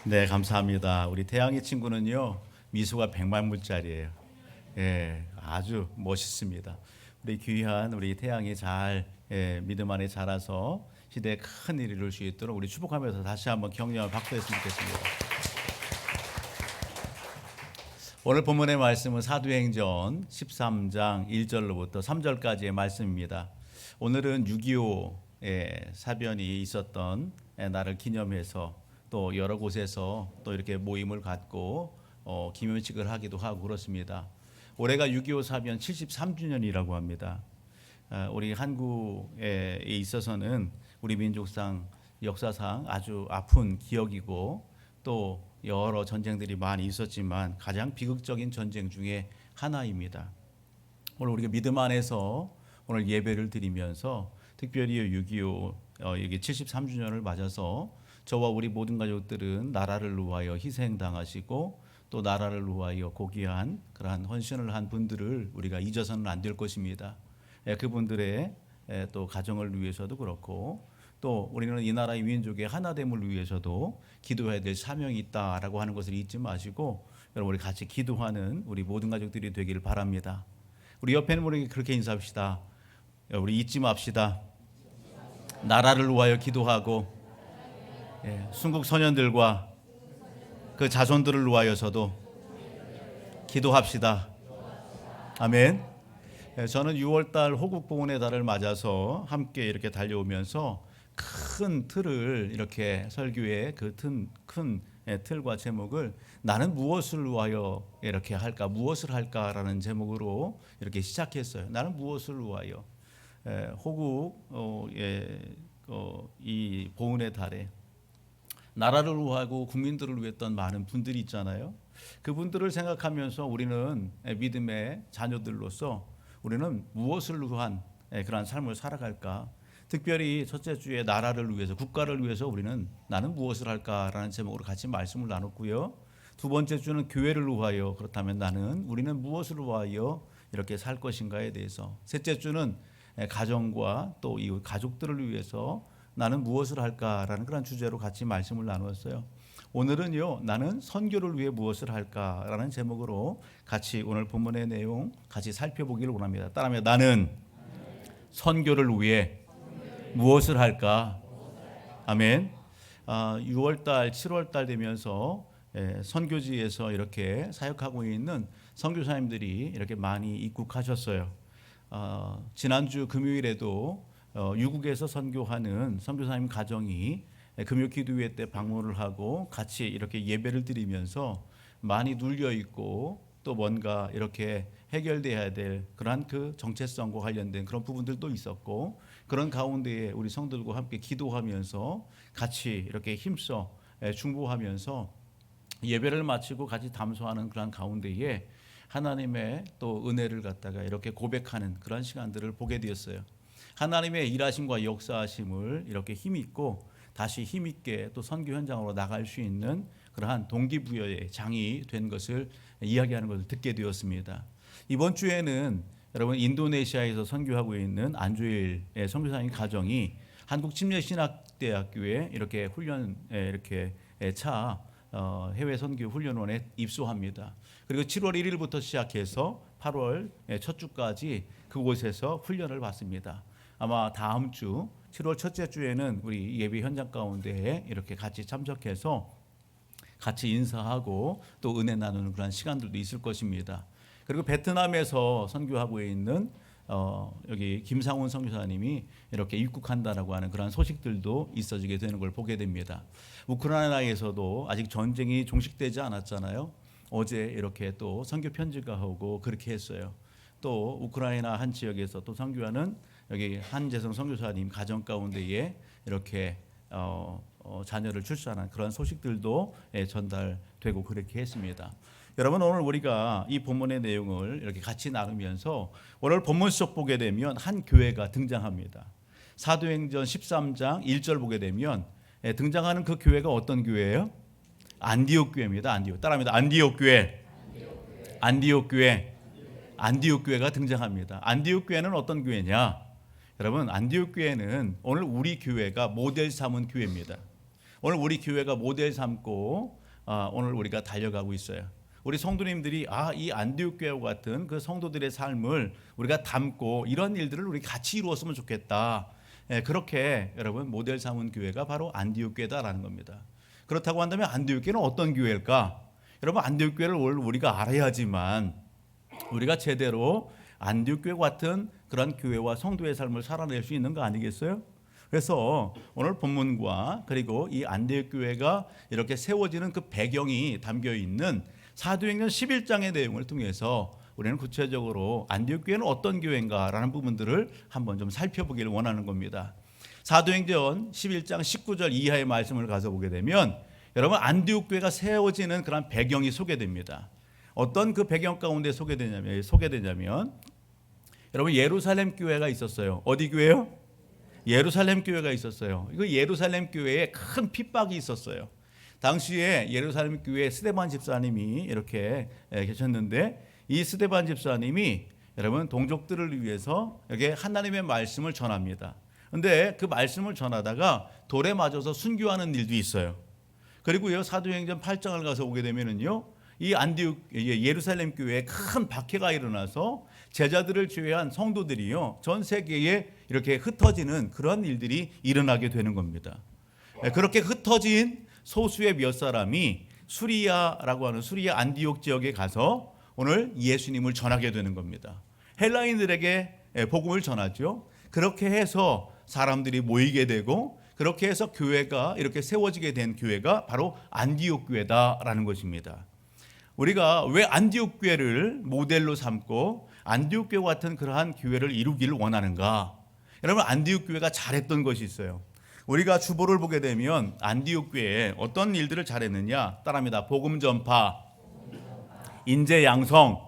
네, 감사합니다. 우리 태양의 친구는요, 미소가 100만불짜리예요. 예, 아주 멋있습니다. 우리 귀한 우리 태양이 잘 믿음 안에 자라서 시대에 큰 일을 이룰 수 있도록 우리 축복하면서 다시 한번 격려와 박수했으면 좋겠습니다. 오늘 본문의 말씀은 사도행전 13장 1절로부터 3절까지의 말씀입니다. 오늘은 6.25 사변이 있었던 날을 기념해서 또 여러 곳에서 또 이렇게 모임을 갖고 기념식을 하기도 하고 그렇습니다. 올해가 6.25 사변 73주년이라고 합니다. 우리 한국에 있어서는 우리 민족상 역사상 아주 아픈 기억이고 또 여러 전쟁들이 많이 있었지만 가장 비극적인 전쟁 중에 하나입니다. 오늘 우리가 믿음 안에서 오늘 예배를 드리면서 특별히 6.25 여기 73주년을 맞아서 저와 우리 모든 가족들은 나라를 위하여 희생당하시고 또 나라를 위하여 고귀한 그러한 헌신을 한 분들을 우리가 잊어서는 안 될 것입니다. 그분들의 또 가정을 위해서도 그렇고 또 우리는 이 나라의 민족의 하나됨을 위해서도 기도해야 될 사명이 있다라고 하는 것을 잊지 마시고 여러분 우리 같이 기도하는 우리 모든 가족들이 되기를 바랍니다. 우리 옆에 있는 분에게 그렇게 인사합시다. 우리 잊지 맙시다. 나라를 위하여 기도하고 순국 소년들과 그 자손들을 위하여서도 기도합시다. 아멘. 저는 6월달 호국보훈의 달을 맞아서 함께 이렇게 달려오면서 큰 틀을 이렇게 설교의 그 큰 틀과 제목을 나는 무엇을 위하여 이렇게 할까, 무엇을 할까라는 제목으로 이렇게 시작했어요. 나는 무엇을 위하여. 호국 이 보훈의 달에 나라를 위하고 국민들을 위했던 많은 분들이 있잖아요. 그분들을 생각하면서 우리는 믿음의 자녀들로서 우리는 무엇을 위한 그러한 삶을 살아갈까? 특별히 첫째 주에 나라를 위해서 국가를 위해서 우리는 나는 무엇을 할까라는 제목으로 같이 말씀을 나눴고요. 두 번째 주는 교회를 위하여 그렇다면 우리는 무엇을 위하여 이렇게 살 것인가에 대해서 셋째 주는 가정과 또 이 가족들을 위해서 나는 무엇을 할까라는 그런 주제로 같이 말씀을 나누었어요. 오늘은요, 나는 선교를 위해 무엇을 할까라는 제목으로 같이 오늘 본문의 내용 같이 살펴보기를 원합니다. 따라하며 나는 선교를 위해 무엇을 할까? 아멘. 6월달, 7월달 되면서 선교지에서 이렇게 사역하고 있는 선교사님들이 이렇게 많이 입국하셨어요. 지난주 금요일에도 유국에서 선교하는 선교사님 가정이 금요 기도회 때 방문을 하고 같이 이렇게 예배를 드리면서 많이 눌려 있고 또 뭔가 이렇게 해결돼야 될 그러한 그 정체성과 관련된 그런 부분들도 있었고 그런 가운데에 우리 성도들과 함께 기도하면서 같이 이렇게 힘써 중보하면서 예배를 마치고 같이 담소하는 그런 가운데에 하나님의 또 은혜를 갖다가 이렇게 고백하는 그런 시간들을 보게 되었어요. 하나님의 일하심과 역사하심을 이렇게 힘있고 다시 힘있게 또 선교 현장으로 나갈 수 있는 그러한 동기부여의 장이 된 것을 이야기하는 것을 듣게 되었습니다. 이번 주에는 여러분 인도네시아에서 선교하고 있는 안주일의 선교사님 가정이 한국침례신학대학교에 이렇게 훈련 이렇게 해외 선교 훈련원에 입소합니다. 그리고 7월 1일부터 시작해서 8월 첫 주까지 그곳에서 훈련을 받습니다. 아마 다음 주 7월 첫째 주에는 우리 예배 현장 가운데에 이렇게 같이 참석해서 같이 인사하고 또 은혜 나누는 그런 시간들도 있을 것입니다. 그리고 베트남에서 선교하고 있는 여기 김상훈 선교사님이 이렇게 입국한다라고 하는 그런 소식들도 있어지게 되는 걸 보게 됩니다. 우크라이나에서도 아직 전쟁이 종식되지 않았잖아요. 어제 이렇게 또 선교 편지가 오고 그렇게 했어요. 또 우크라이나 한 지역에서 또 선교하는 여기 한재성 선교사님 가정 가운데에 이렇게 자녀를 출산한 그런 소식들도 전달되고 그렇게 했습니다. 여러분 오늘 우리가 이 본문의 내용을 이렇게 같이 나누면서 오늘 본문 속 보게 되면 한 교회가 등장합니다. 사도행전 13장 1절 보게 되면 등장하는 그 교회가 어떤 교회예요? 안디옥 교회입니다. 안디옥. 따라합니다. 안디옥 교회. 안디옥 교회. 안디옥 교회가 등장합니다. 안디옥 교회는 어떤 교회냐? 여러분 안디옥 교회는 오늘 우리 교회가 모델 삼은 교회입니다. 오늘 우리 교회가 모델 삼고 오늘 우리가 달려가고 있어요. 우리 성도님들이 이 안디옥 교회와 같은 그 성도들의 삶을 우리가 담고 이런 일들을 우리 같이 이루었으면 좋겠다. 그렇게 여러분 모델 삼은 교회가 바로 안디옥 교회다라는 겁니다. 그렇다고 한다면 안디옥 교회는 어떤 교회일까? 여러분 안디옥 교회를 우리가 알아야지만 우리가 제대로 안디옥 교회 같은 그런 교회와 성도의 삶을 살아낼 수 있는 거 아니겠어요? 그래서 오늘 본문과 그리고 이 안디옥 교회가 이렇게 세워지는 그 배경이 담겨 있는 사도행전 11장의 내용을 통해서 우리는 구체적으로 안디옥 교회는 어떤 교회인가라는 부분들을 한번 좀 살펴보기를 원하는 겁니다. 사도행전 11장 19절 이하의 말씀을 가서 보게 되면 여러분 안디옥 교회가 세워지는 그런 배경이 소개됩니다. 어떤 그 배경 가운데 소개되냐면 여러분 예루살렘 교회가 있었어요. 어디 교회요? 예루살렘 교회가 있었어요. 그 예루살렘 교회에 큰 핍박이 있었어요. 당시에 예루살렘 교회 스데반 집사님이 이렇게 계셨는데 이 스데반 집사님이 여러분 동족들을 위해서 이렇게 하나님의 말씀을 전합니다. 그런데 그 말씀을 전하다가 돌에 맞아서 순교하는 일도 있어요. 그리고요 사도행전 8장을 가서 보게 되면은요 이 안디옥 예루살렘 교회에 큰 박해가 일어나서 제자들을 제외한 성도들이요 전 세계에 이렇게 흩어지는 그런 일들이 일어나게 되는 겁니다. 그렇게 흩어진 소수의 몇 사람이 수리아라고 하는 수리아 안디옥 지역에 가서 오늘 예수님을 전하게 되는 겁니다. 헬라인들에게 복음을 전하죠. 그렇게 해서 사람들이 모이게 되고 그렇게 해서 교회가 이렇게 세워지게 된 교회가 바로 안디옥 교회다라는 것입니다. 우리가 왜 안디옥 교회를 모델로 삼고 안디옥 교회 같은 그러한 교회를 이루기를 원하는가? 여러분 안디옥 교회가 잘했던 것이 있어요. 우리가 주보를 보게 되면 안디옥 교회에 어떤 일들을 잘했느냐 따라합니다. 복음 전파, 인재 양성,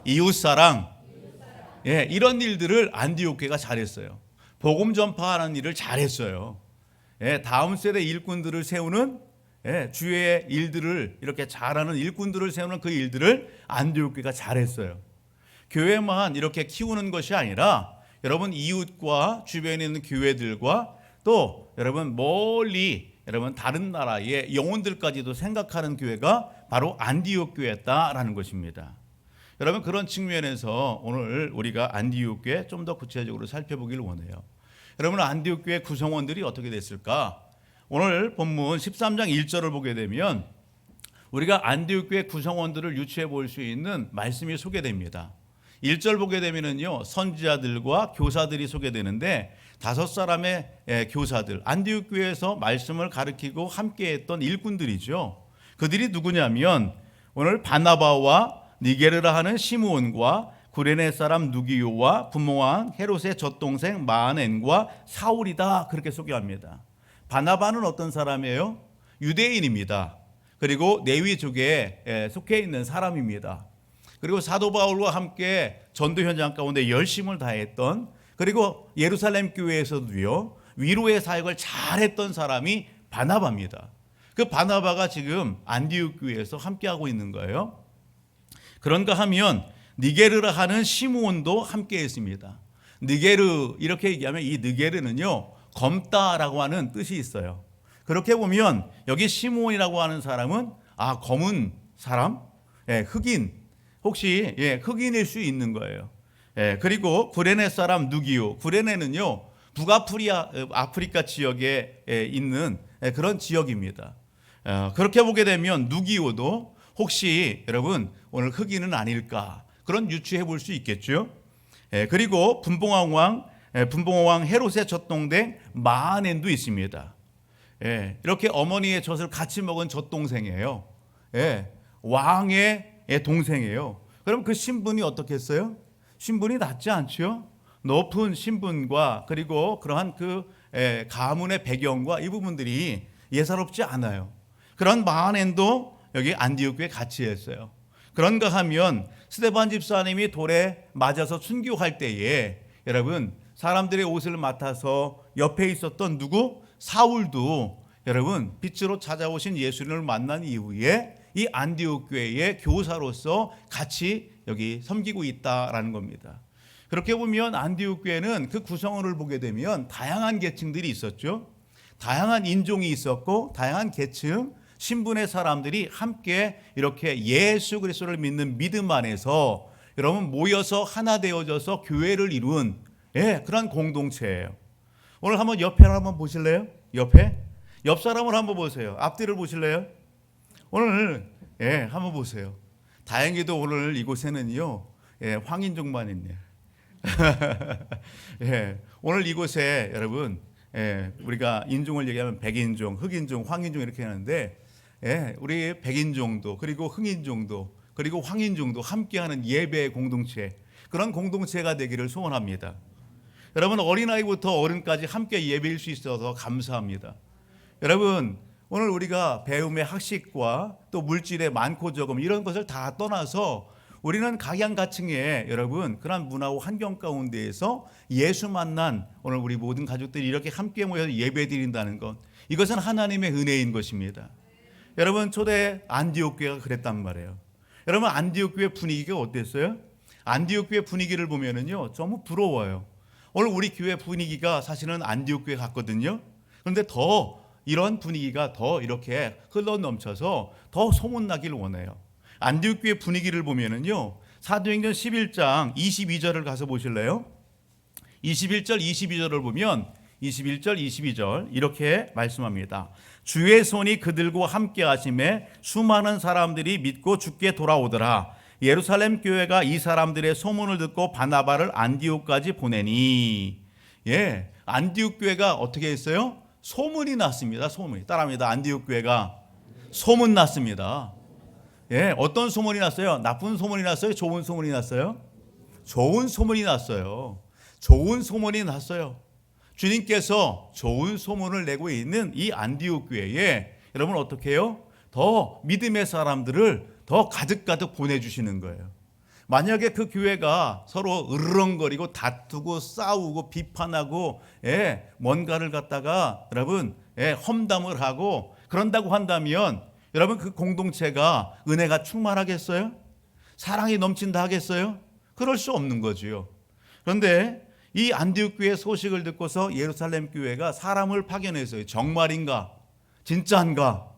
이웃사랑, 이런 일들을 안디옥 교회가 잘했어요. 복음 전파하는 일을 잘했어요. 다음 세대 일꾼들을 세우는 주의 일들을 이렇게 잘하는 일꾼들을 세우는 그 일들을 안디옥 교회가 잘했어요. 교회만 이렇게 키우는 것이 아니라 여러분 이웃과 주변에 있는 교회들과 또 여러분 멀리 여러분 다른 나라의 영혼들까지도 생각하는 교회가 바로 안디옥 교회였다라는 것입니다. 여러분 그런 측면에서 오늘 우리가 안디옥 교회 좀 더 구체적으로 살펴보기를 원해요. 여러분 안디옥 교회 구성원들이 어떻게 됐을까? 오늘 본문 13장 1절을 보게 되면 우리가 안디옥 교회 구성원들을 유추해 볼 수 있는 말씀이 소개됩니다. 1절 보게 되면은요 선지자들과 교사들이 소개되는데 5사람의 교사들 안디옥 교회에서 말씀을 가르치고 함께했던 일꾼들이죠. 그들이 누구냐면 오늘 바나바와 니게르라 하는 시므온과 구레네 사람 누기요와 분모왕 헤롯의 젖동생 마넨과 사울이다 그렇게 소개합니다. 바나바는 어떤 사람이에요? 유대인입니다. 그리고 레위족에 속해 있는 사람입니다. 그리고 사도 바울과 함께 전도 현장 가운데 열심을 다했던 그리고 예루살렘 교회에서도요 위로의 사역을 잘했던 사람이 바나바입니다. 그 바나바가 지금 안디옥 교회에서 함께하고 있는 거예요. 그런가 하면 니게르라 하는 시므온도 함께했습니다. 니게르 이렇게 얘기하면 이 니게르는요 검다라고 하는 뜻이 있어요. 그렇게 보면 여기 시므온이라고 하는 사람은 검은 사람, 흑인 혹시 흑인일 수 있는 거예요. 그리고 구레네 사람 누기요. 구레네는요 북아프리카 지역에 있는 그런 지역입니다. 그렇게 보게 되면 누기요도 혹시 여러분 오늘 흑인은 아닐까 그런 유추해 볼 수 있겠죠. 그리고 분봉왕 헤롯의 젖동생 마넨도 있습니다. 이렇게 어머니의 젖을 같이 먹은 젖동생이에요. 왕의 동생이에요. 그럼 그 신분이 어떻겠어요? 신분이 낮지 않죠? 높은 신분과 그리고 그러한 그 가문의 배경과 이 부분들이 예사롭지 않아요. 그런 마넨도 여기 안디옥 교회에 같이 했어요. 그런가 하면 스데반 집사님이 돌에 맞아서 순교할 때에 여러분 사람들의 옷을 맡아서 옆에 있었던 누구? 사울도 여러분 빛으로 찾아오신 예수님을 만난 이후에 이 안디옥 교회의 교사로서 같이 여기 섬기고 있다라는 겁니다. 그렇게 보면 안디옥 교회는 그 구성원을 보게 되면 다양한 계층들이 있었죠. 다양한 인종이 있었고 다양한 계층, 신분의 사람들이 함께 이렇게 예수 그리스도를 믿는 믿음 안에서 여러분 모여서 하나 되어져서 교회를 이룬 그런 공동체예요. 오늘 한번 옆에 한번 보실래요? 옆 사람을 한번 보세요. 앞뒤를 보실래요? 오늘 한번 보세요. 다행히도 오늘 이곳에는요 황인종만 있네요. 오늘 이곳에 여러분 우리가 인종을 얘기하면 백인종, 흑인종, 황인종 이렇게 하는데 우리 백인종도 그리고 흑인종도 그리고 황인종도 함께하는 예배 공동체, 그런 공동체가 되기를 소원합니다. 여러분 어린아이부터 어른까지 함께 예배일 수 있어서 감사합니다. 여러분 오늘 우리가 배움의 학식과 또 물질의 많고 적음 이런 것을 다 떠나서 우리는 각양각층의 여러분 그런 문화와 환경 가운데에서 예수 만난 오늘 우리 모든 가족들이 이렇게 함께 모여서 예배 드린다는 것, 이것은 하나님의 은혜인 것입니다. 여러분 초대 안디옥 교회가 그랬단 말이에요. 여러분 안디옥 교회 분위기가 어땠어요? 안디옥 교회 분위기를 보면은요 너무 부러워요. 오늘 우리 교회 분위기가 사실은 안디옥 교회 같거든요. 그런데 더 이런 분위기가 더 이렇게 흘러 넘쳐서 더 소문나길 원해요. 안디옥 교회 분위기를 보면은요 사도행전 11장 22절을 가서 보실래요? 21절 22절을 보면 21절 22절 이렇게 말씀합니다. 주의 손이 그들과 함께 하심에 수많은 사람들이 믿고 주께 돌아오더라. 예루살렘 교회가 이 사람들의 소문을 듣고 바나바를 안디옥까지 보내니. 안디옥 교회가 어떻게 했어요? 소문이 났습니다. 소문이. 따라합니다. 안디옥 교회가 소문 났습니다. 어떤 소문이 났어요? 나쁜 소문이 났어요? 좋은 소문이 났어요? 좋은 소문이 났어요. 좋은 소문이 났어요. 주님께서 좋은 소문을 내고 있는 이 안디옥 교회에 여러분 어떻게 해요? 더 믿음의 사람들을 더 가득가득 보내주시는 거예요. 만약에 그 교회가 서로 으르렁거리고 다투고 싸우고 비판하고 뭔가를 갖다가 여러분 험담을 하고 그런다고 한다면 여러분 그 공동체가 은혜가 충만하겠어요? 사랑이 넘친다 하겠어요? 그럴 수 없는 거지요. 그런데 이 안디옥 교회 소식을 듣고서 예루살렘 교회가 사람을 파견했어요. 정말인가? 진짜인가?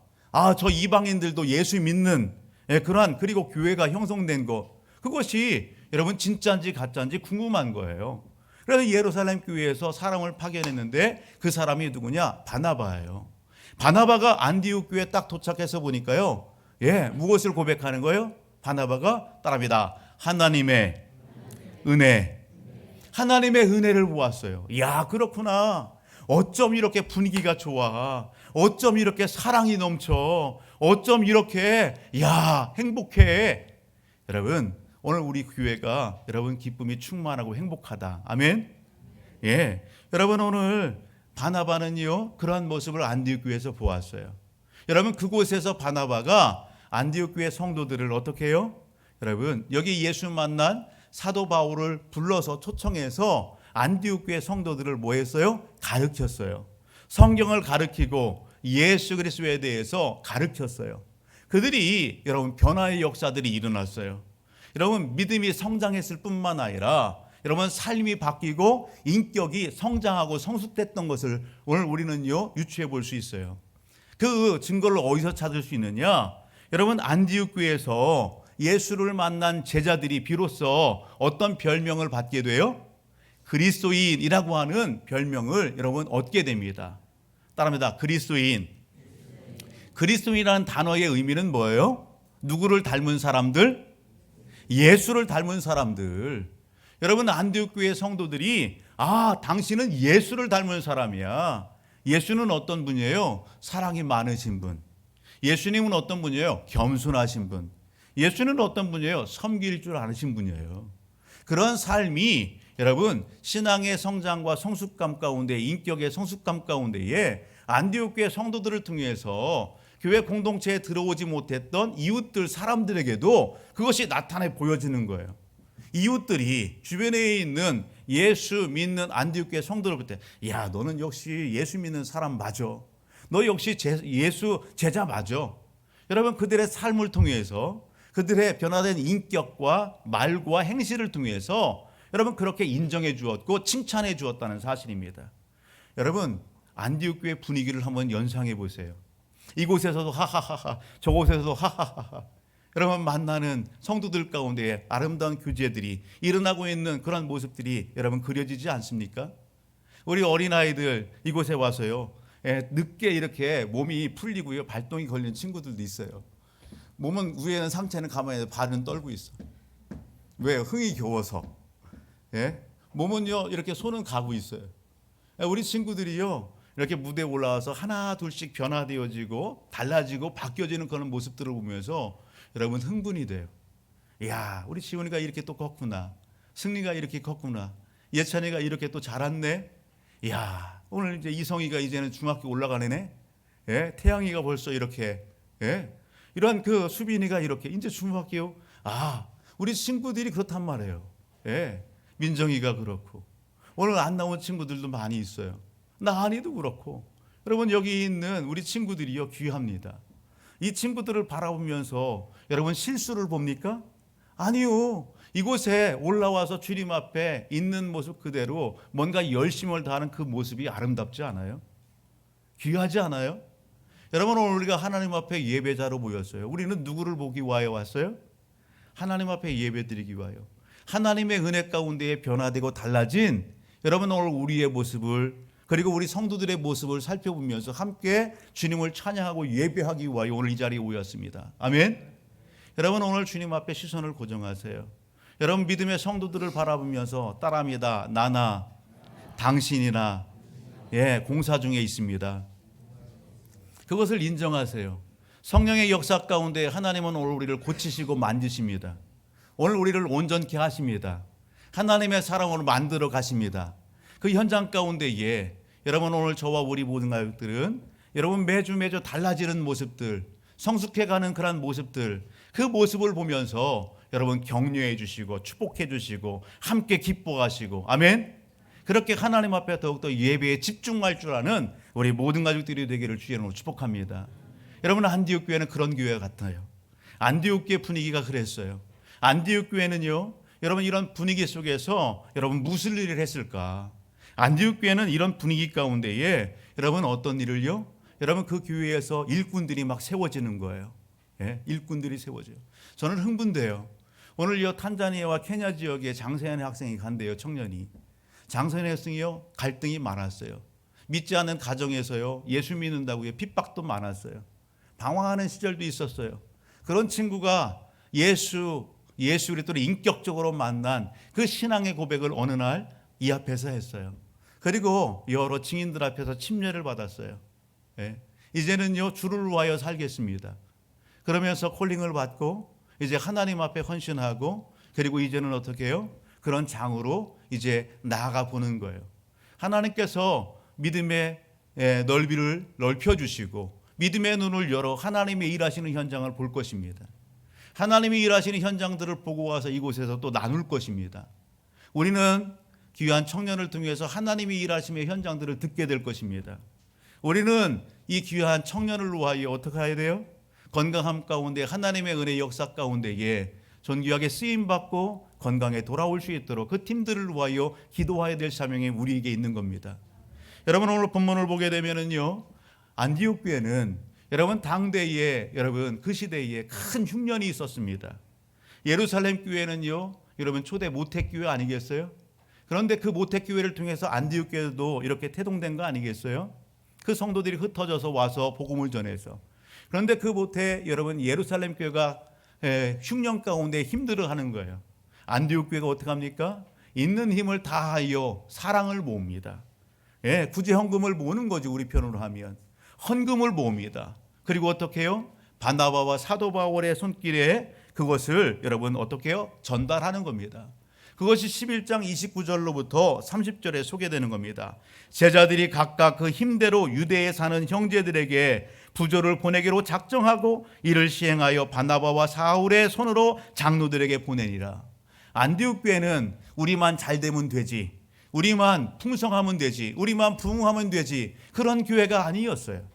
저 이방인들도 예수 믿는 그러한 그리고 교회가 형성된 것, 그것이 여러분 진짜인지 가짜인지 궁금한 거예요. 그래서 예루살렘 교회에서 사람을 파견했는데 그 사람이 누구냐? 바나바예요. 바나바가 안디옥 교회에 딱 도착해서 보니까요. 무엇을 고백하는 거예요? 바나바가 따라합니다. 하나님의 은혜. 하나님의 은혜를 보았어요. 야, 그렇구나. 어쩜 이렇게 분위기가 좋아. 어쩜 이렇게 사랑이 넘쳐. 어쩜 이렇게 행복해. 여러분, 오늘 우리 교회가 여러분 기쁨이 충만하고 행복하다. 아멘. 여러분 오늘 바나바는요 그러한 모습을 안디옥 교회에서 보았어요. 여러분 그곳에서 바나바가 안디옥 교회 성도들을 어떻게 해요? 여러분 여기 예수 만난 사도 바울을 불러서 초청해서 안디옥 교회 성도들을 뭐 했어요? 가르쳤어요. 성경을 가르치고 예수 그리스도에 대해서 가르쳤어요. 그들이 여러분 변화의 역사들이 일어났어요. 여러분 믿음이 성장했을 뿐만 아니라 여러분 삶이 바뀌고 인격이 성장하고 성숙됐던 것을 오늘 우리는요 유추해 볼 수 있어요. 그 증거를 어디서 찾을 수 있느냐? 여러분 안디옥 교회에서 예수를 만난 제자들이 비로소 어떤 별명을 받게 돼요? 그리스도인이라고 하는 별명을 여러분 얻게 됩니다. 따라합니다. 그리스도인. 그리스도인이라는 단어의 의미는 뭐예요? 누구를 닮은 사람들? 예수를 닮은 사람들. 여러분 안디옥 교회 성도들이 당신은 예수를 닮은 사람이야. 예수는 어떤 분이에요? 사랑이 많으신 분. 예수님은 어떤 분이에요? 겸손하신 분. 예수는 어떤 분이에요? 섬길 줄 아시는 분이에요. 그런 삶이 여러분 신앙의 성장과 성숙감 가운데, 인격의 성숙감 가운데에 안디옥 교회 성도들을 통해서 교회 공동체에 들어오지 못했던 이웃들 사람들에게도 그것이 나타내 보여지는 거예요. 이웃들이 주변에 있는 예수 믿는 안디옥 교회 성도들 볼 때, 야 너는 역시 예수 믿는 사람 맞아. 너 역시 예수 제자 맞아. 여러분 그들의 삶을 통해서 그들의 변화된 인격과 말과 행실을 통해서 여러분 그렇게 인정해 주었고 칭찬해 주었다는 사실입니다. 여러분 안디옥 교회 분위기를 한번 연상해 보세요. 이곳에서도 하하하하, 저곳에서도 하하하하. 여러분 만나는 성도들 가운데 아름다운 교제들이 일어나고 있는 그런 모습들이 여러분 그려지지 않습니까? 우리 어린아이들 이곳에 와서요, 늦게 이렇게 몸이 풀리고요, 발동이 걸리는 친구들도 있어요. 몸은 위에는 상체는 가만히 있는데 발은 떨고 있어. 왜? 흥이 겨워서. 예? 몸은요 이렇게 손은 가고 있어요. 우리 친구들이요 이렇게 무대에 올라와서 하나 둘씩 변화되어지고 달라지고 바뀌어지는 그런 모습들을 보면서 여러분 흥분이 돼요. 이야, 우리 지훈이가 이렇게 또 컸구나. 승리가 이렇게 컸구나. 예찬이가 이렇게 또 자랐네. 이야, 오늘 이제 이성이가 이제는 중학교 올라가네. 예? 태양이가 벌써 이렇게. 예? 이런 그 수빈이가 이렇게 이제 중학교. 아, 우리 친구들이 그렇단 말이에요. 예? 민정이가 그렇고. 오늘 안 나온 친구들도 많이 있어요. 나한이도 그렇고. 여러분 여기 있는 우리 친구들이요 귀합니다. 이 친구들을 바라보면서 여러분 실수를 봅니까? 아니요. 이곳에 올라와서 주님 앞에 있는 모습 그대로 뭔가 열심을 다하는 그 모습이 아름답지 않아요? 귀하지 않아요? 여러분 오늘 우리가 하나님 앞에 예배자로 모였어요. 우리는 누구를 보기 위하여 왔어요? 하나님 앞에 예배드리기 위하여. 하나님의 은혜 가운데 변화되고 달라진 여러분 오늘 우리의 모습을 그리고 우리 성도들의 모습을 살펴보면서 함께 주님을 찬양하고 예배하기 위하여 오늘 이 자리에 모였습니다. 아멘. 여러분 오늘 주님 앞에 시선을 고정하세요. 여러분 믿음의 성도들을 바라보면서 따라합니다. 나나 당신이나 공사 중에 있습니다. 그것을 인정하세요. 성령의 역사 가운데 하나님은 오늘 우리를 고치시고 만드십니다. 오늘 우리를 온전케 하십니다. 하나님의 사랑으로 만들어 가십니다. 그 현장 가운데에 여러분 오늘 저와 우리 모든 가족들은 여러분 매주 달라지는 모습들, 성숙해가는 그런 모습들, 그 모습을 보면서 여러분 격려해 주시고 축복해 주시고 함께 기뻐하시고 아멘. 그렇게 하나님 앞에 더욱더 예배에 집중할 줄 아는 우리 모든 가족들이 되기를 주의 이름으로 축복합니다. 여러분 안디옥 교회는 그런 교회 같아요. 안디옥 교회 분위기가 그랬어요. 안디옥 교회는요 여러분 이런 분위기 속에서 여러분 무슨 일을 했을까? 안디옥 교회는 이런 분위기 가운데에 여러분 어떤 일을요? 여러분 그 교회에서 일꾼들이 막 세워지는 거예요. 일꾼들이 세워져요. 저는 흥분돼요. 오늘요 탄자니아와 케냐 지역에 장세현의 학생이 간대요. 청년이. 장세현의 학생이요 갈등이 많았어요. 믿지 않는 가정에서요 예수 믿는다고 핍박도 많았어요. 방황하는 시절도 있었어요. 그런 친구가 예수 그리스도를 인격적으로 만난 그 신앙의 고백을 어느 날 이 앞에서 했어요. 그리고 여러 증인들 앞에서 침례를 받았어요. 이제는요 주를 위하여 살겠습니다. 그러면서 콜링을 받고 이제 하나님 앞에 헌신하고 그리고 이제는 어떻게 해요? 그런 장으로 이제 나아가 보는 거예요. 하나님께서 믿음의 넓이를 넓혀주시고 믿음의 눈을 열어 하나님의 일하시는 현장을 볼 것입니다. 하나님이 일하시는 현장들을 보고 와서 이곳에서 또 나눌 것입니다. 우리는 귀한 청년을 통해서 하나님이 일하시는 현장들을 듣게 될 것입니다. 우리는 이 귀한 청년을 위하여 어떻게 해야 돼요? 건강함 가운데 하나님의 은혜 역사 가운데에 존귀하게 쓰임받고 건강에 돌아올 수 있도록 그 팀들을 위하여 기도해야 될 사명이 우리에게 있는 겁니다. 여러분 오늘 본문을 보게 되면은요 안디옥 교회는 여러분 당대에 여러분 그 시대에 큰 흉년이 있었습니다. 예루살렘 교회는요 여러분 초대 모택 교회 아니겠어요? 그런데 그 모택 교회를 통해서 안디옥 교회도 이렇게 태동된 거 아니겠어요? 그 성도들이 흩어져서 와서 복음을 전해서. 그런데 그 못해 여러분 예루살렘 교회가 흉년 가운데 힘들어하는 거예요. 안디옥 교회가 어떻게 합니까? 있는 힘을 다하여 사랑을 모읍니다. 구제 헌금을 모으는 거죠. 우리 편으로 하면 헌금을 모읍니다. 그리고 어떻게 해요? 바나바와 사도 바울의 손길에 그것을 여러분 어떻게 해요? 전달하는 겁니다. 그것이 11장 29절로부터 30절에 소개되는 겁니다. 제자들이 각각 그 힘대로 유대에 사는 형제들에게 부조를 보내기로 작정하고 이를 시행하여 바나바와 사울의 손으로 장로들에게 보내니라. 안디옥 교회는 우리만 잘 되면 되지, 우리만 풍성하면 되지, 우리만 부흥하면 되지, 그런 교회가 아니었어요.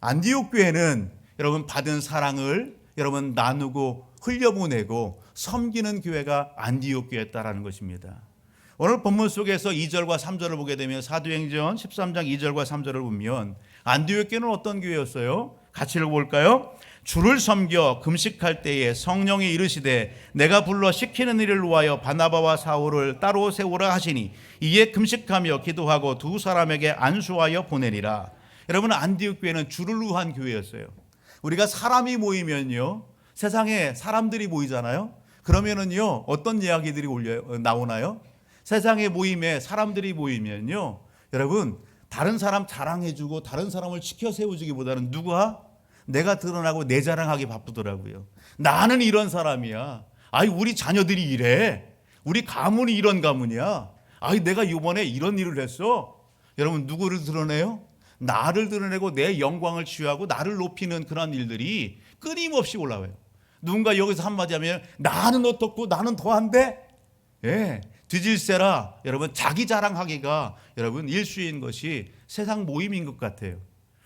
안디옥 교회는 여러분 받은 사랑을 여러분 나누고 흘려보내고 섬기는 교회가 안디옥 교회였다라는 것입니다. 오늘 본문 속에서 2절과 3절을 보게 되면 사도행전 13장 2절과 3절을 보면 안디옥 교회는 어떤 교회였어요? 같이 읽어볼까요? 주를 섬겨 금식할 때에 성령이 이르시되 내가 불러 시키는 일을 위하여 바나바와 사울을 따로 세우라 하시니 이에 금식하며 기도하고 두 사람에게 안수하여 보내리라. 여러분, 안디옥 교회는 주를 위한 교회였어요. 우리가 사람이 모이면요, 세상에 사람들이 모이잖아요. 그러면은요, 어떤 이야기들이 나오나요? 세상의 모임에 사람들이 모이면요, 여러분, 다른 사람 자랑해주고 다른 사람을 치켜 세워주기보다는 누가 내가 드러나고 내 자랑하기 바쁘더라고요. 나는 이런 사람이야. 아이, 우리 자녀들이 이래. 우리 가문이 이런 가문이야. 아이, 내가 이번에 이런 일을 했어. 여러분, 누구를 드러내요? 나를 드러내고 내 영광을 취하고 나를 높이는 그런 일들이 끊임없이 올라와요. 누군가 여기서 한마디 하면 나는 어떻고 나는 더한데, 예, 뒤질세라. 여러분, 자기 자랑하기가 여러분 일수인 것이 세상 모임인 것 같아요.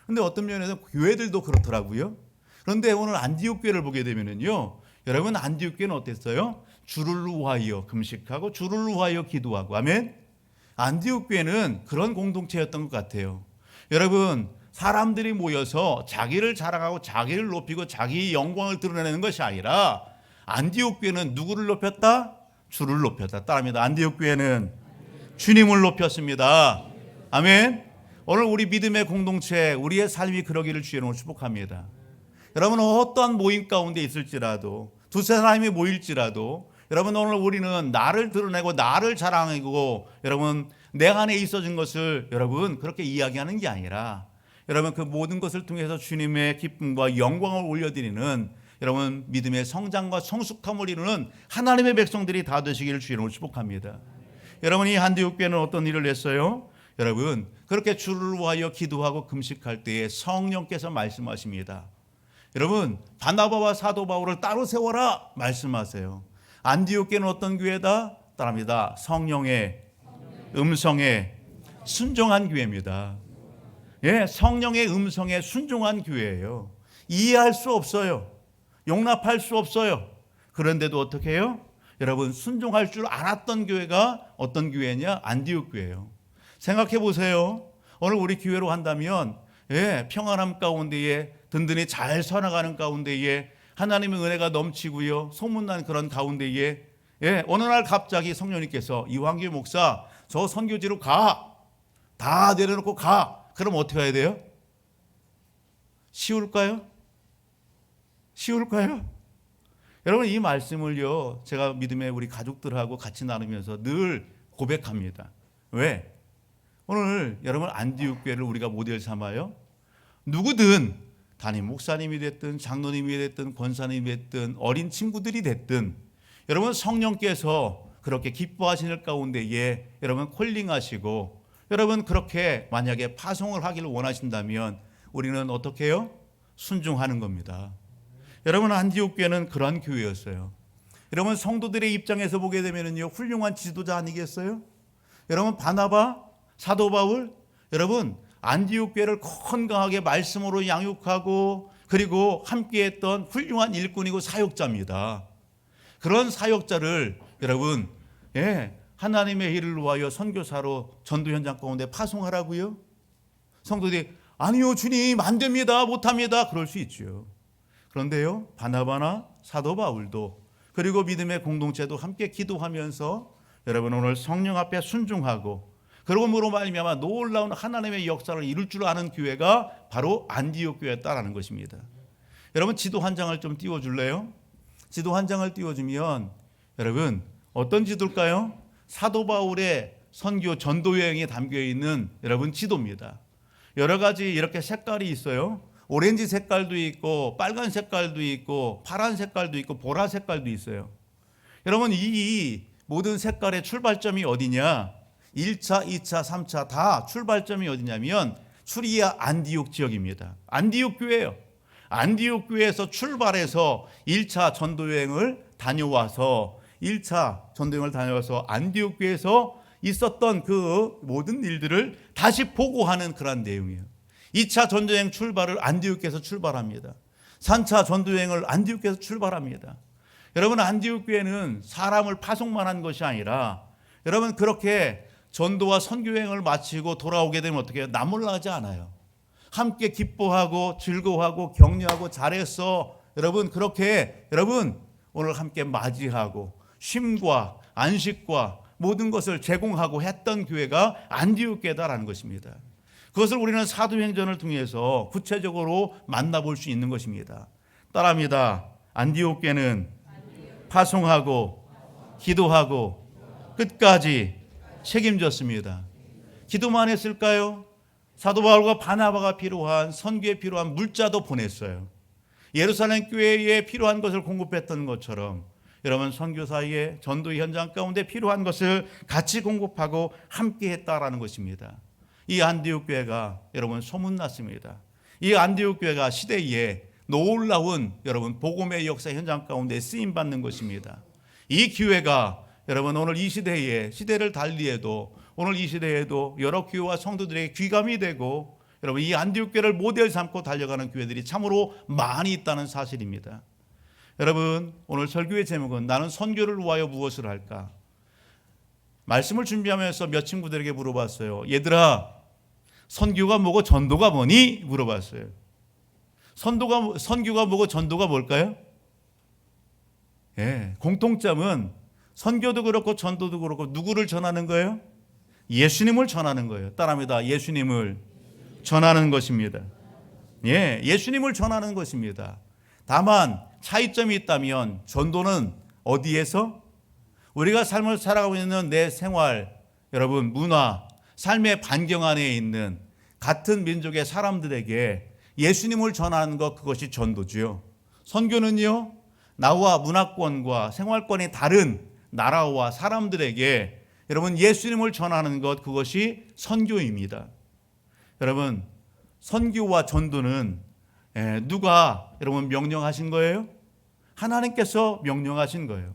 근데 어떤 면에서 교회들도 그렇더라고요. 그런데 오늘 안디옥 교회를 보게 되면은요, 여러분, 안디옥 교회는 어땠어요? 주를 위하여 금식하고 주를 위하여 기도하고. 아멘. 안디옥 교회는 그런 공동체였던 것 같아요. 여러분, 사람들이 모여서 자기를 자랑하고 자기를 높이고 자기의 영광을 드러내는 것이 아니라 안디옥 교회는 누구를 높였다? 주를 높였다. 따라합니다. 안디옥 교회는 주님을 높였습니다. 아멘. 오늘 우리 믿음의 공동체, 우리의 삶이 그러기를 주의 이름으로 축복합니다. 여러분, 어떠한 모임 가운데 있을지라도, 두세 사람이 모일지라도, 여러분, 오늘 우리는 나를 드러내고 나를 자랑하고, 여러분, 내 안에 있어진 것을 여러분 그렇게 이야기하는 게 아니라, 여러분, 그 모든 것을 통해서 주님의 기쁨과 영광을 올려드리는 여러분 믿음의 성장과 성숙함을 이루는 하나님의 백성들이 다 되시기를 주의 이름으로 축복합니다. 여러분, 이 안디옥 교회는 어떤 일을 했어요? 여러분, 그렇게 주를 위하여 기도하고 금식할 때에 성령께서 말씀하십니다. 여러분, 바나바와 사도 바울을 따로 세워라 말씀하세요. 안디옥 교회는 어떤 교회다? 따라합니다. 성령의 음성에 순종한 교회입니다. 예, 성령의 음성에 순종한 교회예요. 이해할 수 없어요. 용납할 수 없어요. 그런데도 어떻게 해요? 여러분, 순종할 줄 알았던 교회가 어떤 교회냐? 안디옥 교회예요. 생각해 보세요. 오늘 우리 교회로 한다면, 예, 평안함 가운데에 든든히 잘 살아가는 가운데에 하나님의 은혜가 넘치고요, 소문난 그런 가운데에, 예, 어느 날 갑자기 성령님께서 이황규 목사 저 선교지로 가, 다 내려놓고 가. 그럼 어떻게 해야 돼요? 쉬울까요? 쉬울까요? 여러분, 이 말씀을요, 제가 믿음의 우리 가족들하고 같이 나누면서 늘 고백합니다. 왜? 오늘 여러분, 안디옥 교회를 우리가 모델 삼아요. 누구든 담임 목사님이 됐든 장로님이 됐든 권사님이 됐든 어린 친구들이 됐든 여러분, 성령께서 그렇게 기뻐하시는 가운데에 여러분 콜링하시고 여러분 그렇게 만약에 파송을 하기를 원하신다면 우리는 어떻게 해요? 순종하는 겁니다. 여러분, 안디옥 교회는 그런 교회였어요. 여러분, 성도들의 입장에서 보게 되면요, 훌륭한 지도자 아니겠어요? 여러분, 바나바, 사도 바울, 여러분, 안디옥 교회를 건강하게 말씀으로 양육하고 그리고 함께했던 훌륭한 일꾼이고 사역자입니다. 그런 사역자를 여러분, 예, 하나님의 일을 위하여 선교사로 전도 현장 가운데 파송하라고요? 성도들이 아니요, 주님, 안 됩니다, 못합니다, 그럴 수 있죠. 그런데요, 바나바나 사도 바울도 그리고 믿음의 공동체도 함께 기도하면서 여러분, 오늘 성령 앞에 순종하고 그러므로 말미암아 놀라운 하나님의 역사를 이룰 줄 아는 교회가 바로 안디옥 교회였다라는 것입니다. 여러분, 지도 한 장을 좀 띄워줄래요? 지도 한 장을 띄워주면 여러분, 어떤 지도일까요? 사도 바울의 선교 전도 여행에 담겨 있는 여러분 지도입니다. 여러 가지 이렇게 색깔이 있어요. 오렌지 색깔도 있고 빨간 색깔도 있고 파란 색깔도 있고 보라 색깔도 있어요. 여러분, 이 모든 색깔의 출발점이 어디냐? 1차, 2차, 3차 다 출발점이 어디냐면 수리아 안디옥 지역입니다. 안디옥 교회예요. 안디옥 교회에서 출발해서 1차 전도여행을 다녀와서 1차 전도여행을 다녀와서 안디옥 교회에서 있었던 그 모든 일들을 다시 보고하는 그런 내용이에요. 2차 전도여행 출발을 안디옥에서 출발합니다. 3차 전도여행을 안디옥에서 출발합니다. 여러분, 안디옥 교회는 사람을 파송만 한 것이 아니라 여러분 그렇게 전도와 선교 여행을 마치고 돌아오게 되면 어떻게 해요? 나몰라하지 않아요. 함께 기뻐하고 즐거워하고 격려하고 잘했어. 여러분 그렇게 여러분 오늘 함께 맞이하고 쉼과 안식과 모든 것을 제공하고 했던 교회가 안디옥 교회다라는 것입니다. 그것을 우리는 사도행전을 통해서 구체적으로 만나볼 수 있는 것입니다. 따라합니다. 안디옥 교회는 파송하고 기도하고 끝까지 책임졌습니다. 기도만 했을까요? 사도 바울과 바나바가 필요한 선교에 필요한 물자도 보냈어요. 예루살렘 교회에 필요한 것을 공급했던 것처럼 여러분 선교사의 전도 현장 가운데 필요한 것을 같이 공급하고 함께 했다라는 것입니다. 이 안디옥 교회가 여러분 소문났습니다. 이 안디옥 교회가 시대에 놀라운 여러분 복음의 역사 현장 가운데 쓰임 받는 것입니다. 이 교회가 여러분 오늘 이 시대에 시대를 달리해도 오늘 이 시대에도 여러 교회와 성도들에게 귀감이 되고 여러분 이 안디옥 교회를 모델 삼고 달려가는 교회들이 참으로 많이 있다는 사실입니다. 여러분 오늘 설교의 제목은 나는 선교를 위하여 무엇을 할까? 말씀을 준비하면서 몇 친구들에게 물어봤어요. 얘들아 선교가 뭐고 전도가 뭐니? 물어봤어요. 선교가 뭐고 전도가 뭘까요? 예, 공통점은 선교도 그렇고 전도도 그렇고 누구를 전하는 거예요? 예수님을 전하는 거예요. 따라합니다. 예수님을 전하는 것입니다. 예, 예수님을 전하는 것입니다. 다만 차이점이 있다면 전도는 어디에서? 우리가 삶을 살아가고 있는 내 생활, 여러분 문화, 삶의 반경 안에 있는 같은 민족의 사람들에게 예수님을 전하는 것, 그것이 전도지요. 선교는요, 나와 문화권과 생활권이 다른 나라와 사람들에게 여러분 예수님을 전하는 것, 그것이 선교입니다. 여러분 선교와 전도는 누가 여러분 명령하신 거예요? 하나님께서 명령하신 거예요.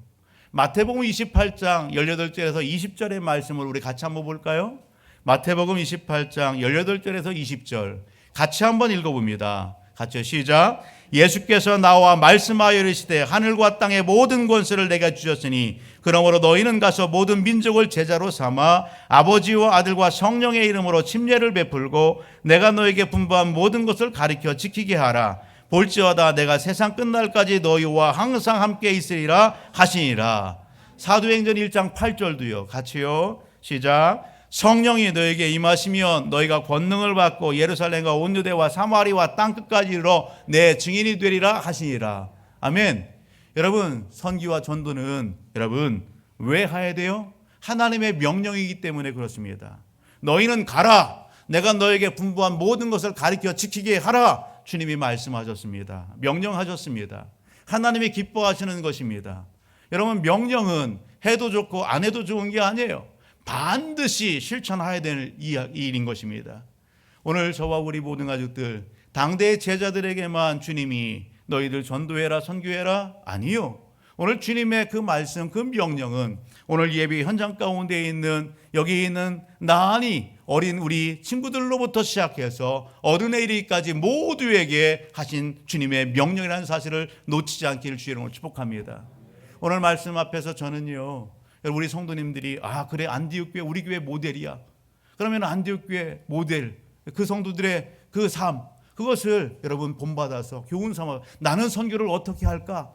마태복음 28장 18절에서 20절의 말씀을 우리 같이 한번 볼까요? 마태복음 28장 18절에서 20절 같이 한번 읽어봅니다. 같이 시작. 예수께서 나와 말씀하여 이르시되 하늘과 땅의 모든 권세를 내가 주셨으니 그러므로 너희는 가서 모든 민족을 제자로 삼아 아버지와 아들과 성령의 이름으로 침례를 베풀고 내가 너에게 분부한 모든 것을 가르쳐 지키게 하라. 볼지어다 내가 세상 끝날까지 너희와 항상 함께 있으리라 하시니라. 사도행전 1장 8절도요. 같이요. 시작. 성령이 너에게 임하시면 너희가 권능을 받고 예루살렘과 온 유대와 사마리와 땅끝까지 이르러 내 증인이 되리라 하시니라. 아멘. 여러분 선교와 전도는 여러분 왜 해야 돼요? 하나님의 명령이기 때문에 그렇습니다. 너희는 가라. 내가 너에게 분부한 모든 것을 가르쳐 지키게 하라. 주님이 말씀하셨습니다. 명령하셨습니다. 하나님이 기뻐하시는 것입니다. 여러분 명령은 해도 좋고 안 해도 좋은 게 아니에요. 반드시 실천해야 될 일인 것입니다. 오늘 저와 우리 모든 가족들 당대의 제자들에게만 주님이 너희들 전도해라 선교해라 아니요. 오늘 주님의 그 말씀 그 명령은 오늘 예배 현장 가운데 있는 여기 있는 나니 어린 우리 친구들로부터 시작해서 어른에 이르기까지 모두에게 하신 주님의 명령이라는 사실을 놓치지 않기를 주의 이름으로 축복합니다. 오늘 말씀 앞에서 저는요 우리 성도님들이 그래 안디옥 교회 우리 교회 모델이야. 그러면 안디옥 교회 모델 그 성도들의 그 삶 그것을 여러분 본받아서 교훈 삼아 나는 선교를 어떻게 할까?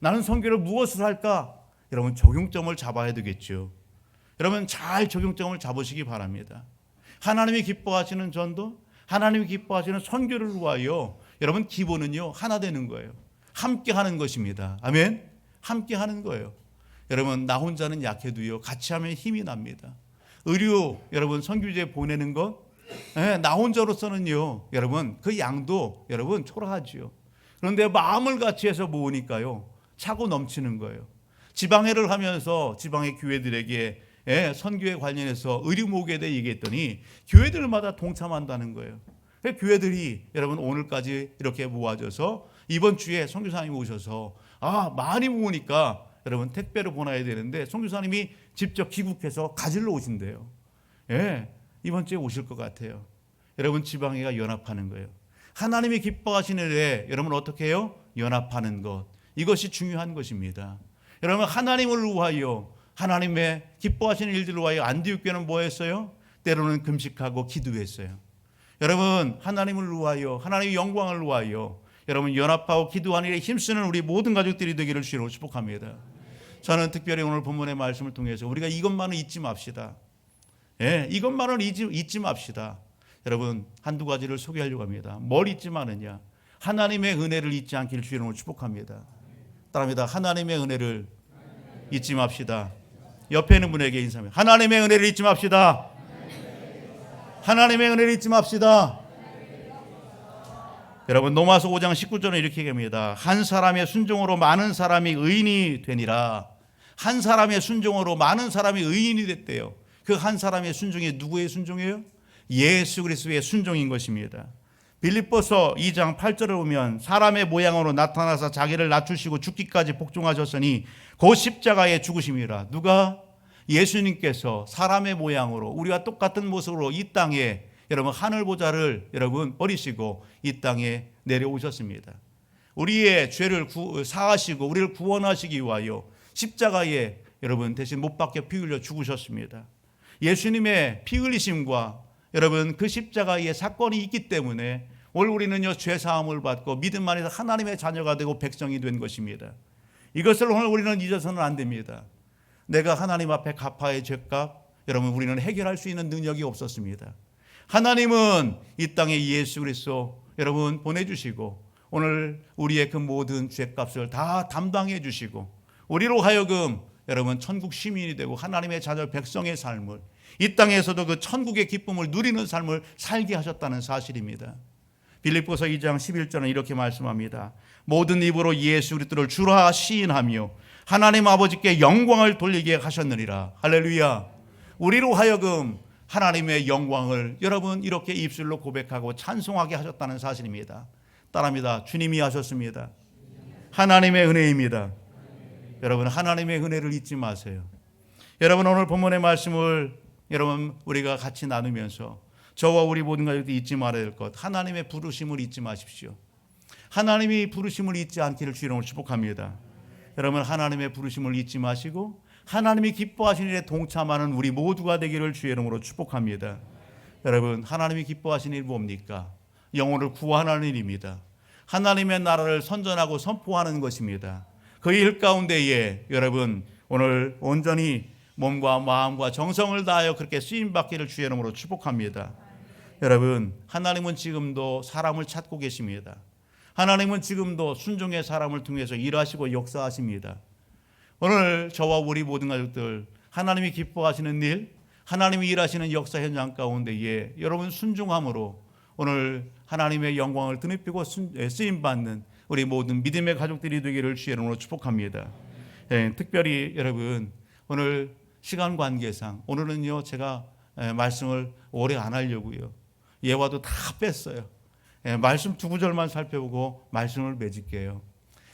나는 선교를 무엇을 할까? 여러분 적용점을 잡아야 되겠죠. 여러분 잘 적용점을 잡으시기 바랍니다. 하나님이 기뻐하시는 전도, 하나님이 기뻐하시는 선교를 위하여 여러분 기본은요 하나 되는 거예요. 함께 하는 것입니다. 아멘. 함께 하는 거예요. 여러분 나 혼자는 약해도요 같이 하면 힘이 납니다. 의료 여러분 선교제 보내는 것 나 혼자로서는요 여러분 그 양도 여러분 초라하지요. 그런데 마음을 같이 해서 모으니까요 차고 넘치는 거예요. 지방회를 하면서 지방의 교회들에게 선교에 관련해서 의료 모교에 대해 얘기했더니 교회들마다 동참한다는 거예요. 교회들이 여러분 오늘까지 이렇게 모아져서 이번 주에 선교사님이 오셔서 많이 모으니까 여러분 택배를 보내야 되는데 선교사님이 직접 귀국해서 가지러 오신대요. 이번 주에 오실 것 같아요. 여러분 지방회가 연합하는 거예요. 하나님이 기뻐하시는 일에 여러분 어떻게 해요? 연합하는 것. 이것이 중요한 것입니다. 여러분 하나님을 위하여 하나님의 기뻐하시는 일들을 위하여 안디옥교는 뭐 했어요? 때로는 금식하고 기도했어요. 여러분, 하나님을 위하여, 하나님의 영광을 위하여 여러분 연합하고 기도하는 일에 힘쓰는 우리 모든 가족들이 되기를 주로 축복합니다. 저는 특별히 오늘 본문의 말씀을 통해서 우리가 이것만은 잊지 맙시다. 이것만은 잊지 맙시다. 여러분, 한두 가지를 소개하려고 합니다. 뭘 잊지 마느냐? 하나님의 은혜를 잊지 않기를 주로 축복합니다. 따라합니다. 하나님의 은혜를 잊지 맙시다. 옆에 있는 분에게 인사합니다. 하나님의 은혜를 잊지 맙시다. 하나님의 은혜를 잊지 맙시다. 여러분, 로마서 5장 19절은 이렇게 얘기합니다. 한 사람의 순종으로 많은 사람이 의인이 되니라. 한 사람의 순종으로 많은 사람이 의인이 됐대요. 그 한 사람의 순종이 누구의 순종이에요? 예수 그리스도의 순종인 것입니다. 빌립보서 2장 8절을 보면 사람의 모양으로 나타나서 자기를 낮추시고 죽기까지 복종하셨으니 곧 십자가에 죽으심이라. 누가? 예수님께서 사람의 모양으로 우리와 똑같은 모습으로 이 땅에 여러분 하늘 보좌를 여러분 버리시고 이 땅에 내려오셨습니다. 우리의 죄를 사하시고 우리를 구원하시기 위하여 십자가에 여러분 대신 못 박혀 피 흘려 죽으셨습니다. 예수님의 피 흘리심과 여러분 그 십자가의 사건이 있기 때문에 오늘 우리는요 죄 사함을 받고 믿음 안에서 하나님의 자녀가 되고 백성이 된 것입니다. 이것을 오늘 우리는 잊어서는 안 됩니다. 내가 하나님 앞에 갚아야 죄값 여러분 우리는 해결할 수 있는 능력이 없었습니다. 하나님은 이 땅에 예수 그리스도 여러분 보내주시고 오늘 우리의 그 모든 죄값을 다 담당해 주시고 우리로 하여금 여러분 천국 시민이 되고 하나님의 자녀 백성의 삶을 이 땅에서도 그 천국의 기쁨을 누리는 삶을 살게 하셨다는 사실입니다. 빌립보서 2장 11절은 이렇게 말씀합니다. 모든 입으로 예수 그리스도를 주라 시인하며 하나님 아버지께 영광을 돌리게 하셨느니라. 할렐루야. 우리로 하여금 하나님의 영광을 여러분 이렇게 입술로 고백하고 찬송하게 하셨다는 사실입니다. 따라합니다. 주님이 하셨습니다. 하나님의 은혜입니다. 여러분 하나님의 은혜를 잊지 마세요. 여러분 오늘 본문의 말씀을 여러분 우리가 같이 나누면서 저와 우리 모든 가족도 잊지 말아야 될 것, 하나님의 부르심을 잊지 마십시오. 하나님이 부르심을 잊지 않기를 주님으로 축복합니다. 여러분 하나님의 부르심을 잊지 마시고 하나님이 기뻐하시는 일에 동참하는 우리 모두가 되기를 주의 이름으로 축복합니다. 여러분 하나님이 기뻐하시는 일 뭡니까? 영혼을 구원하는 일입니다. 하나님의 나라를 선전하고 선포하는 것입니다. 그 일 가운데에 여러분 오늘 온전히 몸과 마음과 정성을 다하여 그렇게 쓰임받기를 주의 이름으로 축복합니다. 여러분 하나님은 지금도 사람을 찾고 계십니다. 하나님은 지금도 순종의 사람을 통해서 일하시고 역사하십니다. 오늘 저와 우리 모든 가족들 하나님이 기뻐하시는 일, 하나님이 일하시는 역사 현장 가운데에 여러분 순종함으로 오늘 하나님의 영광을 드높이고 쓰임받는 우리 모든 믿음의 가족들이 되기를 주의 이름으로 축복합니다. 특별히 여러분 오늘 시간 관계상 오늘은요 제가 말씀을 오래 안 하려고요. 예화도 다 뺐어요. 말씀 두 구절만 살펴보고 말씀을 맺을게요.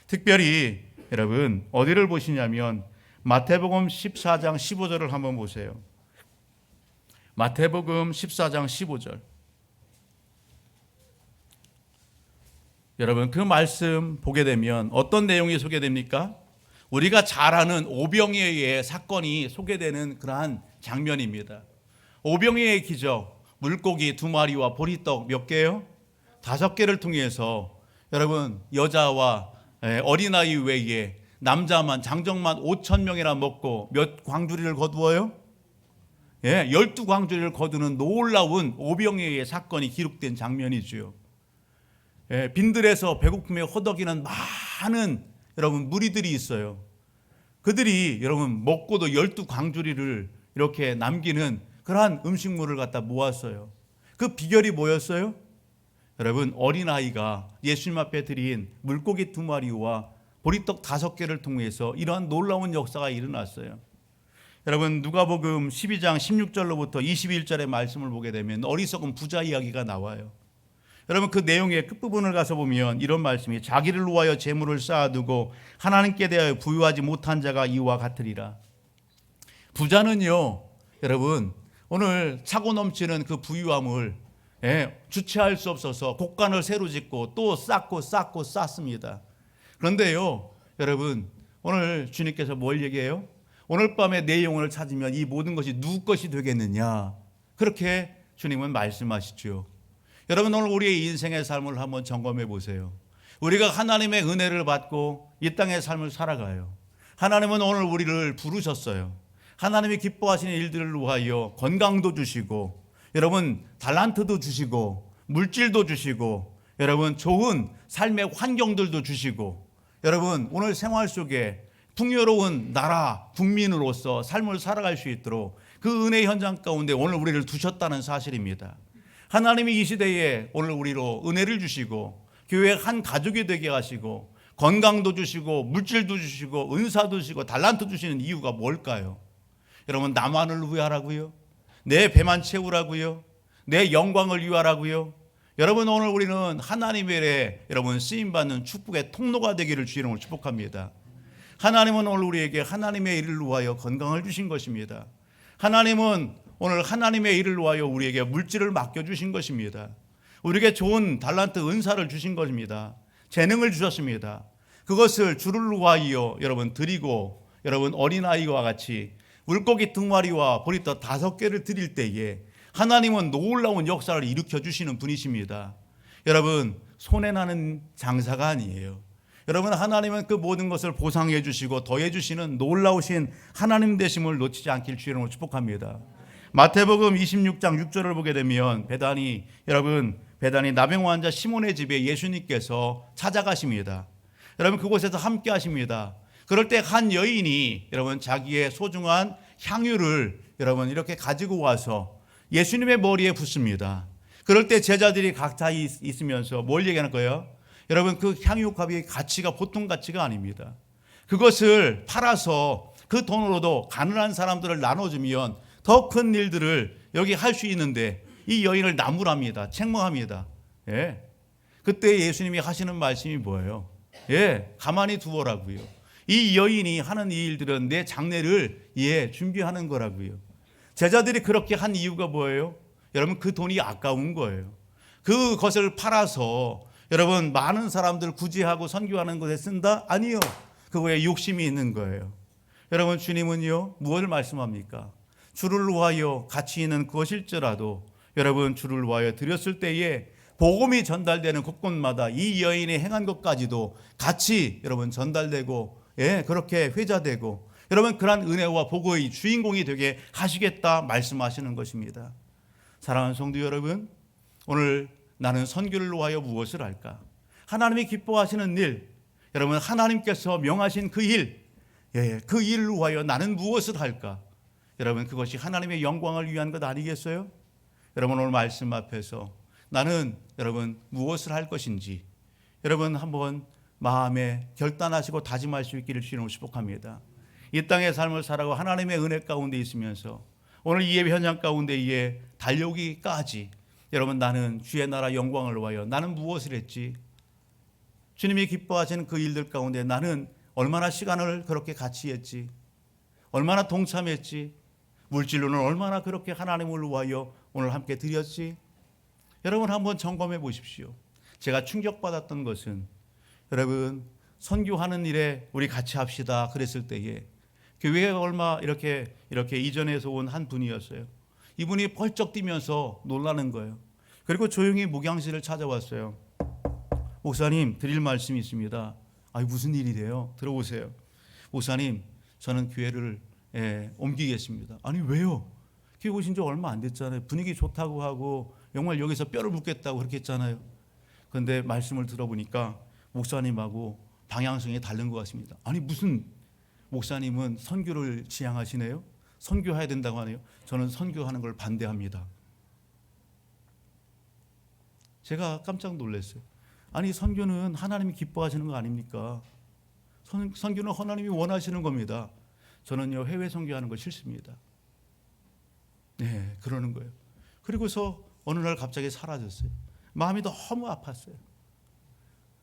특별히 여러분 어디를 보시냐면 마태복음 14장 15절을 한번 보세요. 마태복음 14장 15절. 여러분 그 말씀 보게 되면 어떤 내용이 소개됩니까? 우리가 잘 아는 오병이어의 사건이 소개되는 그러한 장면입니다. 오병이어의 기적, 물고기 2마리와 보리떡 몇 개요? 5개를 통해서 여러분 여자와 어린아이 외에 남자만 장정만 5,000명이나 먹고 몇 광주리를 거두어요? 12광주리를 거두는 놀라운 오병이어의 사건이 기록된 장면이죠. 빈들에서 배고픔에 허덕이는 많은 여러분 무리들이 있어요. 그들이 여러분 먹고도 12광주리를 이렇게 남기는 그러한 음식물을 갖다 모았어요. 그 비결이 뭐였어요? 여러분 어린아이가 예수님 앞에 드린 물고기 2마리와 보리떡 5개를 통해서 이러한 놀라운 역사가 일어났어요. 여러분 누가복음 12장 16절로부터 21절의 말씀을 보게 되면 어리석은 부자 이야기가 나와요. 여러분 그 내용의 끝부분을 가서 보면 이런 말씀이 자기를 위하여 재물을 쌓아두고 하나님께 대하여 부유하지 못한 자가 이와 같으리라. 부자는요 여러분 오늘 차고 넘치는 그 부유함을 주체할 수 없어서 곡간을 새로 짓고 또 쌓고 쌓습니다. 그런데요 여러분 오늘 주님께서 뭘 얘기해요? 오늘 밤에 내 영혼을 찾으면 이 모든 것이 누구 것이 되겠느냐. 그렇게 주님은 말씀하시죠. 여러분, 오늘 우리의 인생의 삶을 한번 점검해 보세요. 우리가 하나님의 은혜를 받고 이 땅의 삶을 살아가요. 하나님은 오늘 우리를 부르셨어요. 하나님이 기뻐하시는 일들을 위하여 건강도 주시고, 여러분 달란트도 주시고, 물질도 주시고, 여러분 좋은 삶의 환경들도 주시고, 여러분 오늘 생활 속에 풍요로운 나라 국민으로서 삶을 살아갈 수 있도록 그 은혜 현장 가운데 오늘 우리를 두셨다는 사실입니다. 하나님이 이 시대에 오늘 우리로 은혜를 주시고 교회 한 가족이 되게 하시고 건강도 주시고 물질도 주시고 은사도 주시고 달란트 주시는 이유가 뭘까요? 여러분, 나만을 위하라고요? 내 배만 채우라고요? 내 영광을 위하라고요? 여러분, 오늘 우리는 하나님의 일에 여러분 쓰임받는 축복의 통로가 되기를 주 이름으로 축복합니다. 하나님은 오늘 우리에게 하나님의 일을 위하여 건강을 주신 것입니다. 하나님은 오늘 하나님의 일을 위하여 우리에게 물질을 맡겨주신 것입니다. 우리에게 좋은 달란트 은사를 주신 것입니다. 재능을 주셨습니다. 그것을 주를 위하여 여러분 드리고, 여러분 어린아이와 같이 물고기 2마리와 보리떡 5개를 드릴 때에 하나님은 놀라운 역사를 일으켜 주시는 분이십니다. 여러분, 손해나는 장사가 아니에요. 여러분, 하나님은 그 모든 것을 보상해 주시고 더해 주시는 놀라우신 하나님 되심을 놓치지 않길 주 이름으로 축복합니다. 마태복음 26장 6절을 보게 되면 베다니 나병 환자 시몬의 집에 예수님께서 찾아가십니다. 여러분, 그곳에서 함께 하십니다. 그럴 때 한 여인이 여러분 자기의 소중한 향유를 여러분 이렇게 가지고 와서 예수님의 머리에 붓습니다. 그럴 때 제자들이 각자 있으면서 뭘 얘기하는 거예요? 여러분, 그 향유값의 가치가 보통 가치가 아닙니다. 그것을 팔아서 그 돈으로도 가난한 사람들을 나눠주면 더 큰 일들을 여기 할 수 있는데 이 여인을 나무랍니다. 책망합니다. 예. 그때 예수님이 하시는 말씀이 뭐예요? 예, 가만히 두어라고요. 이 여인이 하는 이 일들은 내 장례를 준비하는 거라고요. 제자들이 그렇게 한 이유가 뭐예요? 여러분, 그 돈이 아까운 거예요. 그것을 팔아서 여러분 많은 사람들 구제하고 선교하는 것에 쓴다? 아니요. 그거에 욕심이 있는 거예요. 여러분, 주님은요 무엇을 말씀합니까? 주를 위하여 가치 있는 그것일지라도 여러분 주를 위하여 드렸을 때에 복음이 전달되는 곳곳마다 이 여인이 행한 것까지도 같이 여러분 전달되고 그렇게 회자되고 여러분 그러한 은혜와 복의 주인공이 되게 하시겠다 말씀하시는 것입니다. 사랑하는 성도 여러분, 오늘 나는 선교를 위하여 무엇을 할까? 하나님이 기뻐하시는 일, 여러분 하나님께서 명하신 그 일, 그 일을 위하여 나는 무엇을 할까? 여러분, 그것이 하나님의 영광을 위한 것 아니겠어요? 여러분, 오늘 말씀 앞에서 나는 여러분 무엇을 할 것인지 여러분 한번 마음에 결단하시고 다짐할 수 있기를 주님으로 축복합니다. 이 땅의 삶을 살아가고 하나님의 은혜 가운데 있으면서 오늘 이 예배 현장 가운데에 달려오기까지 여러분, 나는 주의 나라 영광을 위하여 나는 무엇을 했지? 주님이 기뻐하시는 그 일들 가운데 나는 얼마나 시간을 그렇게 같이 했지? 얼마나 동참했지? 물질로는 얼마나 그렇게 하나님을 위하여 오늘 함께 드렸지? 여러분 한번 점검해 보십시오. 제가 충격받았던 것은 여러분 선교하는 일에 우리 같이 합시다 그랬을 때에 교회에 얼마 이렇게 이전에서 온 한 분이었어요. 이분이 펄쩍 뛰면서 놀라는 거예요. 그리고 조용히 목양실을 찾아왔어요. 목사님, 드릴 말씀이 있습니다. 아니, 무슨 일이래요? 들어보세요. 목사님, 저는 교회를 옮기겠습니다. 아니, 왜요? 교회 오신 지 얼마 안 됐잖아요. 분위기 좋다고 하고 정말 여기서 뼈를 묻겠다고 그렇게 했잖아요. 그런데 말씀을 들어보니까 목사님하고 방향성이 다른 것 같습니다. 아니, 무슨 목사님은 선교를 지향하시네요? 선교해야 된다고 하네요. 저는 선교하는 걸 반대합니다. 제가 깜짝 놀랐어요. 아니, 선교는 하나님이 기뻐하시는 거 아닙니까? 선교는 하나님이 원하시는 겁니다. 저는요 해외 선교하는 거 싫습니다. 네, 그러는 거예요. 그리고서 어느 날 갑자기 사라졌어요. 마음이 너무 아팠어요.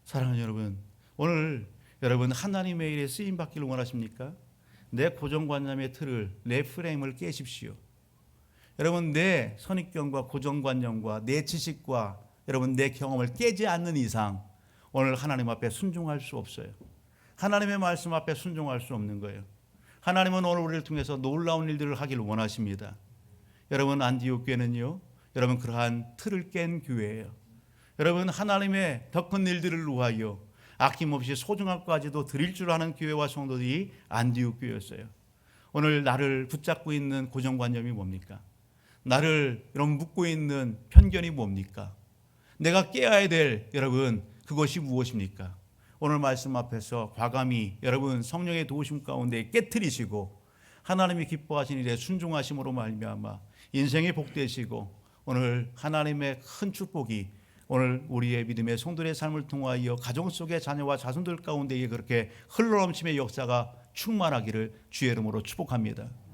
사랑하는 여러분, 오늘 여러분 하나님의 일에 쓰임 받기를 원하십니까? 내 고정관념의 틀을, 내 프레임을 깨십시오. 여러분, 내 선입견과 고정관념과 내 지식과 여러분 내 경험을 깨지 않는 이상 오늘 하나님 앞에 순종할 수 없어요. 하나님의 말씀 앞에 순종할 수 없는 거예요. 하나님은 오늘 우리를 통해서 놀라운 일들을 하기를 원하십니다. 여러분, 안디옥 교회는요, 여러분 그러한 틀을 깬 교회예요. 여러분, 하나님의 더 큰 일들을 위하여 아낌없이 소중한 것까지도 드릴 줄 아는 교회와 성도들이 안디옥 교회였어요. 오늘 나를 붙잡고 있는 고정관념이 뭡니까? 나를 여러분 묶고 있는 편견이 뭡니까? 내가 깨어야 될 여러분 그것이 무엇입니까? 오늘 말씀 앞에서 과감히 여러분 성령의 도우심 가운데 깨트리시고 하나님이 기뻐하신 일에 순종하심으로 말미암아 인생이 복되시고 오늘 하나님의 큰 축복이 오늘 우리의 믿음의 성도의 삶을 통하여 가정 속의 자녀와 자손들 가운데 그렇게 흘러넘침의 역사가 충만하기를 주의 이름으로 축복합니다.